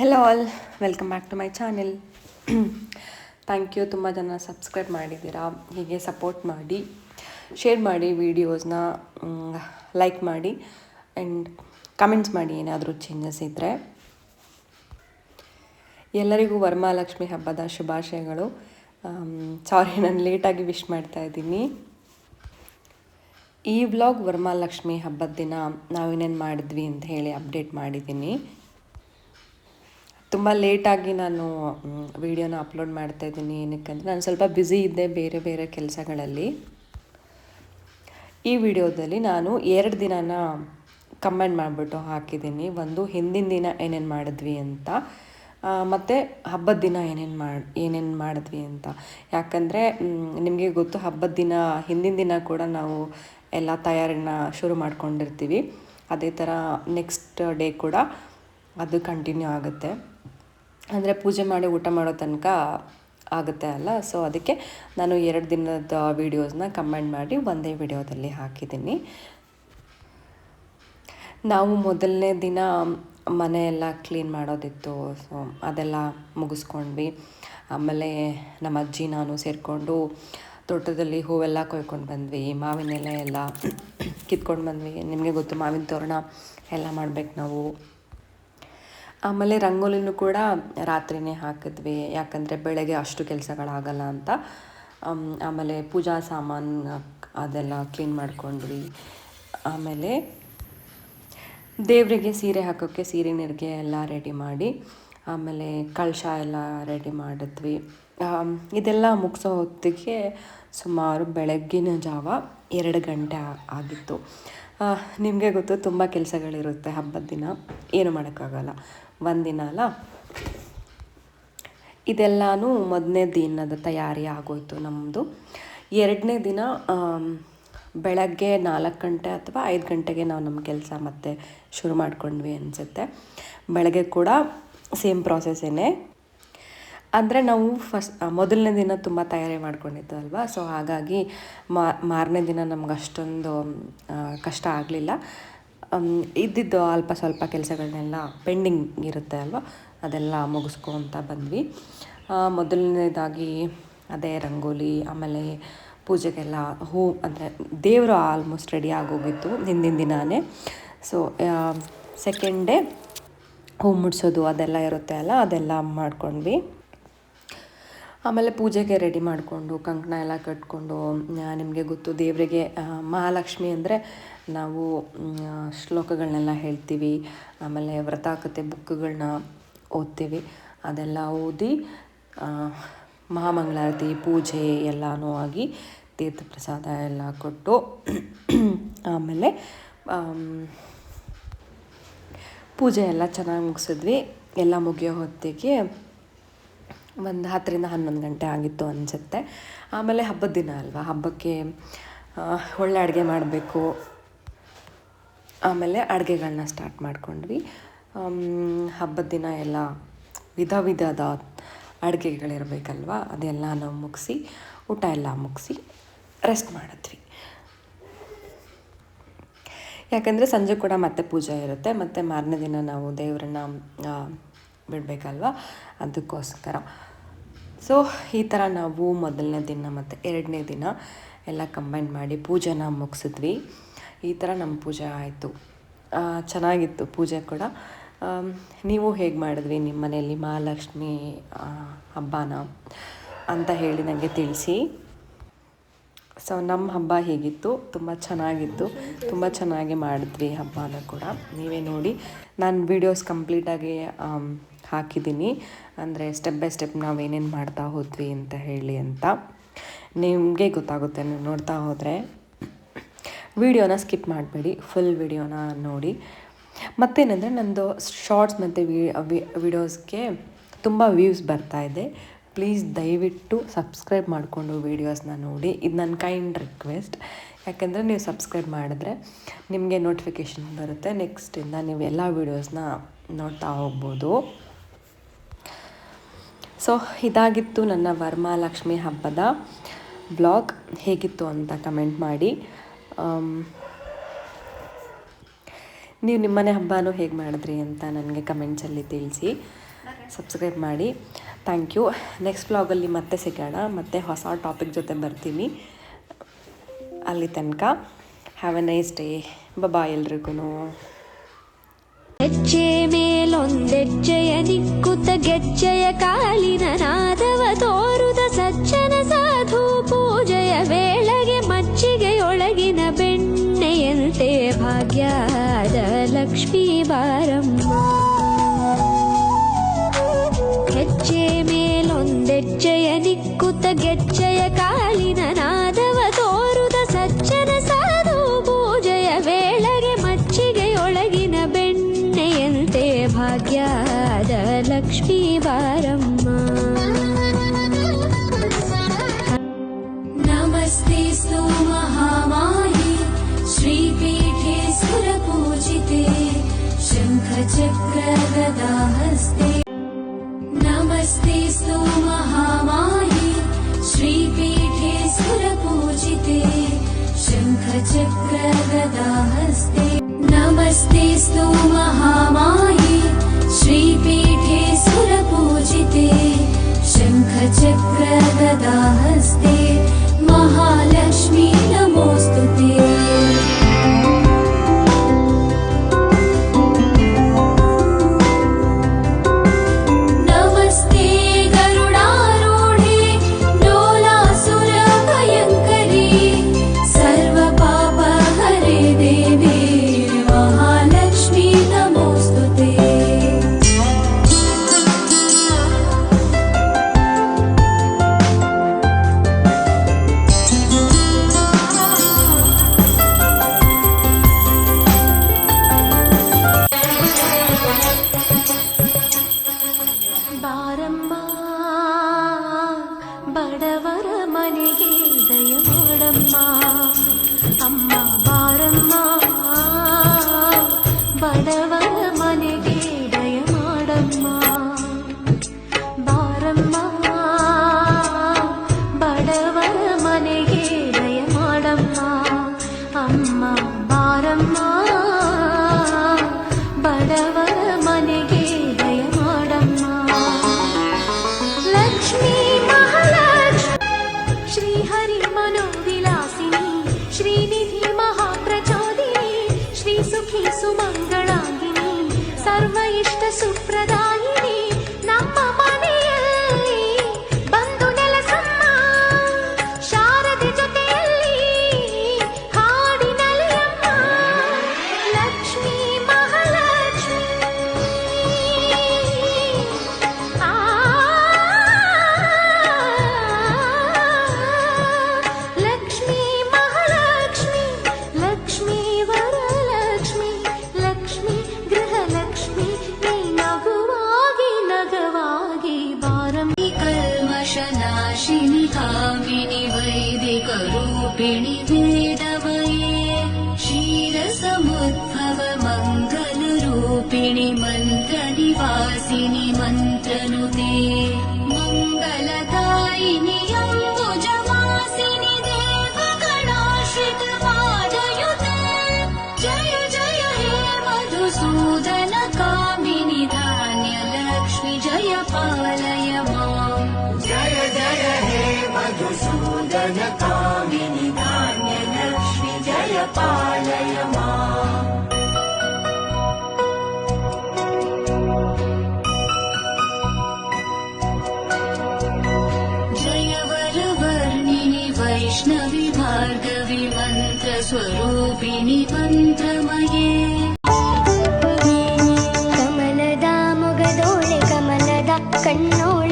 Hello all, welcome back to my channel. Thank you, ತುಂಬ ಜನ subscribe ಮಾಡಿದ್ದೀರಾ. ಹೀಗೆ ಸಪೋರ್ಟ್ ಮಾಡಿ, ಶೇರ್ ಮಾಡಿ, ವೀಡಿಯೋಸ್ನ ಲೈಕ್ ಮಾಡಿ ಆ್ಯಂಡ್ ಕಮೆಂಟ್ಸ್ ಮಾಡಿ ಏನಾದರೂ ಚೇಂಜಸ್ ಇದ್ದರೆ. ಎಲ್ಲರಿಗೂ ವರಮಹಾಲಕ್ಷ್ಮಿ ಹಬ್ಬದ ಶುಭಾಶಯಗಳು. ಸಾರಿ, ನಾನು ಲೇಟಾಗಿ ವಿಶ್ ಮಾಡ್ತಾ ಇದ್ದೀನಿ. ಈ ವ್ಲಾಗ್ ವರಮಹಾಲಕ್ಷ್ಮಿ ಹಬ್ಬದ ದಿನ ನಾವೇನೇನು ಮಾಡಿದ್ವಿ ಅಂತ ಹೇಳಿ ಅಪ್ಡೇಟ್ ಮಾಡಿದ್ದೀನಿ. ತುಂಬ ಲೇಟಾಗಿ ನಾನು ವಿಡಿಯೋನ ಅಪ್ಲೋಡ್ ಮಾಡ್ತಾಯಿದ್ದೀನಿ. ಏನಕ್ಕಂದರೆ ನಾನು ಸ್ವಲ್ಪ ಬ್ಯುಸಿ ಇದ್ದೆ ಬೇರೆ ಬೇರೆ ಕೆಲಸಗಳಲ್ಲಿ. ಈ ವಿಡಿಯೋದಲ್ಲಿ ನಾನು 2 ದಿನನ ಕಂಬೈನ್ ಮಾಡಿಬಿಟ್ಟು ಹಾಕಿದ್ದೀನಿ. ಒಂದು ಹಿಂದಿನ ದಿನ ಏನೇನು ಮಾಡಿದ್ವಿ ಅಂತ, ಮತ್ತು ಹಬ್ಬದ ದಿನ ಏನೇನು ಮಾಡಿದ್ವಿ ಅಂತ. ಯಾಕಂದರೆ ನಿಮಗೆ ಗೊತ್ತು, ಹಬ್ಬದ ದಿನ ಹಿಂದಿನ ದಿನ ಕೂಡ ನಾವು ಎಲ್ಲ ತಯಾರಿನ ಶುರು ಮಾಡ್ಕೊಂಡಿರ್ತೀವಿ. ಅದೇ ಥರ ನೆಕ್ಸ್ಟ್ ಡೇ ಕೂಡ ಅದು ಕಂಟಿನ್ಯೂ ಆಗುತ್ತೆ. ಅಂದರೆ ಪೂಜೆ ಮಾಡಿ ಊಟ ಮಾಡೋ ತನಕ ಆಗುತ್ತೆ ಅಲ್ಲ. ಸೊ ಅದಕ್ಕೆ ನಾನು 2 ದಿನದ ವೀಡಿಯೋಸ್ನ ಕಂಬೈನ್ ಮಾಡಿ ಒಂದೇ ವಿಡಿಯೋದಲ್ಲಿ ಹಾಕಿದ್ದೀನಿ. ನಾವು ಮೊದಲನೇ ದಿನ ಮನೆಯೆಲ್ಲ ಕ್ಲೀನ್ ಮಾಡೋದಿತ್ತು. ಸೊ ಅದೆಲ್ಲ ಮುಗಿಸ್ಕೊಂಡ್ವಿ. ಆಮೇಲೆ ನಮ್ಮ ಅಜ್ಜಿ ನಾನು ಸೇರಿಕೊಂಡು ತೋಟದಲ್ಲಿ ಹೂವೆಲ್ಲ ಕೊಯ್ಕೊಂಡು ಬಂದ್ವಿ. ಮಾವಿನ ಎಲೆ ಎಲ್ಲ ಕಿತ್ಕೊಂಡು ಬಂದ್ವಿ. ನಿಮಗೆ ಗೊತ್ತು, ಮಾವಿನ ತೋರಣ ಎಲ್ಲ ಮಾಡ್ಬೇಕು ನಾವು. ಆಮೇಲೆ ರಂಗೋಲಿನೂ ಕೂಡ ರಾತ್ರಿಯೇ ಹಾಕಿದ್ವಿ, ಯಾಕಂದರೆ ಬೆಳಗ್ಗೆ ಅಷ್ಟು ಕೆಲಸಗಳಾಗಲ್ಲ ಅಂತ. ಆಮೇಲೆ ಪೂಜಾ ಸಾಮಾನು ಅದೆಲ್ಲ ಕ್ಲೀನ್ ಮಾಡ್ಕೊಂಡ್ವಿ. ಆಮೇಲೆ ದೇವರಿಗೆ ಸೀರೆ ಹಾಕೋಕ್ಕೆ ಸೀರೆ ನೆರಿಗೆ ಎಲ್ಲ ರೆಡಿ ಮಾಡಿ, ಆಮೇಲೆ ಕಳಶ ಎಲ್ಲ ರೆಡಿ ಮಾಡಿದ್ವಿ. ಇದೆಲ್ಲ ಮುಗಿಸೋ ಹೊತ್ತಿಗೆ ಸುಮಾರು ಬೆಳಗ್ಗಿನ ಜಾವ 2 ಗಂಟೆ ಆಗಿತ್ತು. ನಿಮಗೆ ಗೊತ್ತು, ತುಂಬ ಕೆಲಸಗಳಿರುತ್ತೆ ಹಬ್ಬದ ದಿನ, ಏನು ಮಾಡೋಕ್ಕಾಗಲ್ಲ, ಒಂದಿನ ಅಲ್ಲ. ಇದೆಲ್ಲನೂ ಮೊದಲನೇ ದಿನದ ತಯಾರಿ ಆಗೋಯ್ತು ನಮ್ಮದು. 2ನೇ ದಿನ ಬೆಳಗ್ಗೆ 4 ಗಂಟೆ ಅಥವಾ 5 ಗಂಟೆಗೆ ನಾವು ನಮ್ಮ ಕೆಲಸ ಮತ್ತೆ ಶುರು ಮಾಡ್ಕೊಂಡ್ವಿ ಅನಿಸುತ್ತೆ. ಬೆಳಗ್ಗೆ ಕೂಡ ಸೇಮ್ ಪ್ರಾಸೆಸ್ಸೇ. ಅಂದರೆ ನಾವು ಮೊದಲನೇ ದಿನ ತುಂಬ ತಯಾರಿ ಮಾಡ್ಕೊಂಡಿದ್ದು ಅಲ್ವಾ. ಸೊ ಹಾಗಾಗಿ ಮಾರನೇ ದಿನ ನಮ್ಗೆ ಅಷ್ಟೊಂದು ಕಷ್ಟ ಆಗಲಿಲ್ಲ. ಇದ್ದಿದ್ದು ಅಲ್ಪ ಸ್ವಲ್ಪ ಕೆಲಸಗಳನ್ನೆಲ್ಲ ಪೆಂಡಿಂಗ್ ಇರುತ್ತೆ ಅಲ್ವ, ಅದೆಲ್ಲ ಮುಗಿಸ್ಕೊತ ಬಂದ್ವಿ. ಮೊದಲನೇದಾಗಿ ಅದೇ ರಂಗೋಲಿ, ಆಮೇಲೆ ಪೂಜೆಗೆಲ್ಲ ಅಂದರೆ ದೇವರು ಆಲ್ಮೋಸ್ಟ್ ರೆಡಿ ಆಗೋಗಿತ್ತು ಹಿಂದಿನ ದಿನಾನೇ. ಸೊ ಸೆಕೆಂಡ್ ಡೇ ಹೂ ಮುಡಿಸೋದು ಅದೆಲ್ಲ ಇರುತ್ತೆ ಅಲ್ಲ, ಅದೆಲ್ಲ ಮಾಡ್ಕೊಂಡ್ವಿ. ಆಮೇಲೆ ಪೂಜೆಗೆ ರೆಡಿ ಮಾಡಿಕೊಂಡು ಕಂಕಣ ಎಲ್ಲ ಕಟ್ಕೊಂಡು, ನಿಮಗೆ ಗೊತ್ತು, ದೇವರಿಗೆ ಮಹಾಲಕ್ಷ್ಮಿ ಅಂದರೆ ನಾವು ಶ್ಲೋಕಗಳನ್ನೆಲ್ಲ ಹೇಳ್ತೀವಿ. ಆಮೇಲೆ ವ್ರತಾಕತೆ ಬುಕ್ಗಳನ್ನ ಓದ್ತೀವಿ. ಅದೆಲ್ಲ ಓದಿ ಮಹಾಮಂಗಳಾರತಿ ಪೂಜೆ ಎಲ್ಲನೂ ಆಗಿ ತೀರ್ಥ ಪ್ರಸಾದ ಎಲ್ಲ ಕೊಟ್ಟು ಆಮೇಲೆ ಪೂಜೆ ಎಲ್ಲ ಚೆನ್ನಾಗಿ ಮುಗಿಸಿದ್ವಿ. ಎಲ್ಲ ಮುಗಿಯೋ ಹೊತ್ತಿಗೆ ಒಂದು 10ರಿಂದ 11 ಗಂಟೆ ಆಗಿತ್ತು ಅನಿಸುತ್ತೆ. ಆಮೇಲೆ ಹಬ್ಬದ ದಿನ ಅಲ್ವಾ, ಹಬ್ಬಕ್ಕೆ ಒಳ್ಳೆ ಅಡುಗೆ ಮಾಡಬೇಕು. ಆಮೇಲೆ ಅಡುಗೆಗಳನ್ನ ಸ್ಟಾರ್ಟ್ ಮಾಡ್ಕೊಂಡ್ವಿ. ಹಬ್ಬದ ದಿನ ಎಲ್ಲ ವಿಧದ ಅಡುಗೆಗಳಿರಬೇಕಲ್ವ, ಅದೆಲ್ಲ ನಾವು ಮುಗಿಸಿ ಊಟ ಎಲ್ಲ ಮುಗಿಸಿ ರೆಸ್ಟ್ ಮಾಡಿದ್ವಿ. ಯಾಕಂದರೆ ಸಂಜೆ ಕೂಡ ಮತ್ತೆ ಪೂಜೆ ಇರುತ್ತೆ, ಮತ್ತು ಮಾರನೇ ದಿನ ನಾವು ದೇವರನ್ನ ಬಿಡಬೇಕಲ್ವ, ಅದಕ್ಕೋಸ್ಕರ. ಸೊ ಈ ಥರ ನಾವು ಮೊದಲನೇ ದಿನ ಮತ್ತು 2ನೇ ದಿನ ಎಲ್ಲ ಕಂಬೈನ್ ಮಾಡಿ ಪೂಜೆನ ಮುಗಿಸಿದ್ವಿ. ಈ ಥರ ನಮ್ಮ ಪೂಜೆ ಆಯಿತು. ಚೆನ್ನಾಗಿತ್ತು ಪೂಜೆ ಕೂಡ. ನೀವು ಹೇಗೆ ಮಾಡಿದ್ವಿ ನಿಮ್ಮ ಮನೆಯಲ್ಲಿ ಮಹಾಲಕ್ಷ್ಮಿ ಹಬ್ಬನ ಅಂತ ಹೇಳಿ ನನಗೆ ತಿಳಿಸಿ. ಸೊ ನಮ್ಮ ಹಬ್ಬ ಹೇಗಿತ್ತು? ತುಂಬ ಚೆನ್ನಾಗಿತ್ತು. ತುಂಬ ಚೆನ್ನಾಗಿ ಮಾಡಿದ್ವಿ ಹಬ್ಬನ ಕೂಡ. ನೀವೇ ನೋಡಿ, ನಾನು ವೀಡಿಯೋಸ್ ಕಂಪ್ಲೀಟಾಗಿ ಹಾಕಿದ್ದೀನಿ. ಅಂದರೆ ಸ್ಟೆಪ್ ಬೈ ಸ್ಟೆಪ್ ನಾವೇನೇನು ಮಾಡ್ತಾ ಹೋದ್ವಿ ಅಂತ ಹೇಳಿ ಅಂತ ನಿಮಗೆ ಗೊತ್ತಾಗುತ್ತೆ ನೀವು ನೋಡ್ತಾ ಹೋದರೆ. ವಿಡಿಯೋನ ಸ್ಕಿಪ್ ಮಾಡಬೇಡಿ, ಫುಲ್ ವಿಡಿಯೋನ ನೋಡಿ. ಮತ್ತೇನೆಂದರೆ, ನನ್ನದು ಶಾರ್ಟ್ಸ್ ಮತ್ತು ವಿಡಿಯೋಸ್ಗೆ ತುಂಬ ವ್ಯೂಸ್ ಬರ್ತಾಯಿದೆ. ಪ್ಲೀಸ್ ದಯವಿಟ್ಟು ಸಬ್ಸ್ಕ್ರೈಬ್ ಮಾಡಿಕೊಂಡು ವೀಡಿಯೋಸ್ನ ನೋಡಿ. ಇದು ನನ್ನ ಕೈಂಡ್ ರಿಕ್ವೆಸ್ಟ್. ಯಾಕೆಂದರೆ ನೀವು ಸಬ್ಸ್ಕ್ರೈಬ್ ಮಾಡಿದ್ರೆ ನಿಮಗೆ ನೋಟಿಫಿಕೇಷನ್ ಬರುತ್ತೆ. ನೆಕ್ಸ್ಟಿಂದ ನೀವು ಎಲ್ಲ ವೀಡಿಯೋಸ್ನ ನೋಡ್ತಾ ಹೋಗ್ಬೋದು. ಸೊ ಇದಾಗಿತ್ತು ನನ್ನ ವರಮಹಾಲಕ್ಷ್ಮಿ ಹಬ್ಬದ ಬ್ಲಾಗ್. ಹೇಗಿತ್ತು ಅಂತ ಕಮೆಂಟ್ ಮಾಡಿ. ನೀವು ನಿಮ್ಮನೆ ಹಬ್ಬನೂ ಹೇಗೆ ಮಾಡಿದ್ರಿ ಅಂತ ನನಗೆ ಕಮೆಂಟ್ಸಲ್ಲಿ ತಿಳಿಸಿ. ಸಬ್ಸ್ಕ್ರೈಬ್ ಮಾಡಿ. Thank you. ನೆಕ್ಸ್ಟ್ ವ್ಲಾಗಲ್ಲಿ ಮತ್ತೆ ಸಿಗೋಣ, ಮತ್ತೆ ಹೊಸ ಟಾಪಿಕ್ ಜೊತೆ ಬರ್ತೀನಿ. ಅಲ್ಲಿ ತನಕ ಹ್ಯಾವ್ ಎ ನೈಸ್ ಡೇ. ಬಾಯ್ ಎಲ್ರಿಗೂ. ಹೆಜ್ಜೆ ಮೇಲೊಂದೆಜ್ಜೆಯ ನಿಕ್ಕುತ್ತ ಗೆಜ್ಜೆಯ ಕಾಲಿನ ನಾದವ ತೋರುದ ಸಜ್ಜನ ಸಾಧು ಪೂಜೆಯ ವೇಳೆಗೆ ಮಜ್ಜಿಗೆಯೊಳಗಿನ ಬೆಣ್ಣೆಯಂತೆ ಭಾಗ್ಯದ ಲಕ್ಷ್ಮೀ ಬಾರಮ್ಮ. ಹೆಜ್ಜೆ ಮೇಲೊಂದೆಜ್ಜೆಯ ನಿಕ್ಕುತ್ತ ಗೆಜ್ಜೆಯ ಕಾಲಿನ ನಾದವ ತೋರುದ ಸಜ್ಜನ ಸಾಧು ಪೂಜೆಯ ವೇಳೆಗೆ ಮಜ್ಜಿಗೆಯೊಳಗಿನ ಬೆಣ್ಣೆಯಂತೆ ಭಾಗ್ಯದ ಲಕ್ಷ್ಮೀ ಬಾರಮ್ಮ. ನಮಸ್ತೆಸ್ತು ಮಹಾಮಾಯೆ ಶ್ರೀಪೀಠೆ ಸುರಪೂಜಿತೆ ಶಂಖಚಕ್ರ ಗದಾಹಸ್ತೆ. नमस्तेस्तु महामाये श्रीपीठे सुरपूजिते शंखचक्र गदाहस्ते. नमस्तेस्तु महामाये श्रीपीठे सुरपूजिते शंखचक्र गदाहस्ते. महालक्ष्मी नमोस्तुते. ಬಡವರ ಮನೆಗೆ ದಯ ಮಾಡಮ್ಮ ಅಮ್ಮ ಬಾರಮ್ಮ. ಬಡವರ ಮನೆಗೆ ದಯ ಮಾಡಮ್ಮ ಬಾರಮ್ಮ. ಬಡವರ ಮನೆಗೆ ದಯ ಮಾಡಮ್ಮ ಅಮ್ಮ ಬಾರಮ್ಮ. ಬಡವರ ಮನೆಗೆ ದಯ ಮಾಡಮ್ಮ. ಲಕ್ಷ್ಮೀ श्रीहरि मनोविलासिनी श्रीनिधि महाप्रचोदिनी श्रीसुखी सुमंगलांगिनी सर्व इष्ट सुप्रदायिनी ನಮ್ಮ ಮನೆಯಲ್ಲಿ ಬಂದು ನೆಲೆಸಮ್ಮ. ಶಾರದೆ ಜೊತೆಯಲ್ಲಿ ಹಾಡಿನಲ್ಲಿ ಅಮ್ಮ. ಲಕ್ಷ್ಮೀ ಮಹಾಲಕ್ಷ್ಮಿ नाशिनी कामिनी वैदिकरूपिणि वेदवये क्षीरसमुद्भव मङ्गलरूपिणि मन्त्रनिवासिनि मन्त्रनुते मङ्गलदायिनि अम्बुजवासिनि देवगणाश्रितपादयुते. जय जय हे मधुसूदन कामिनि धान्यलक्ष्मि जय पालय माम्. जय जय हे मधुसूदन कामिनि धान्यलक्ष्मि जय पालय माम्. जय वरवर्णिनि वैष्णवि भार्गवि मन्त्रस्वरूपिणि मन्त्रमये. कमलदा मोगदोळे कमलदा कण्णोळे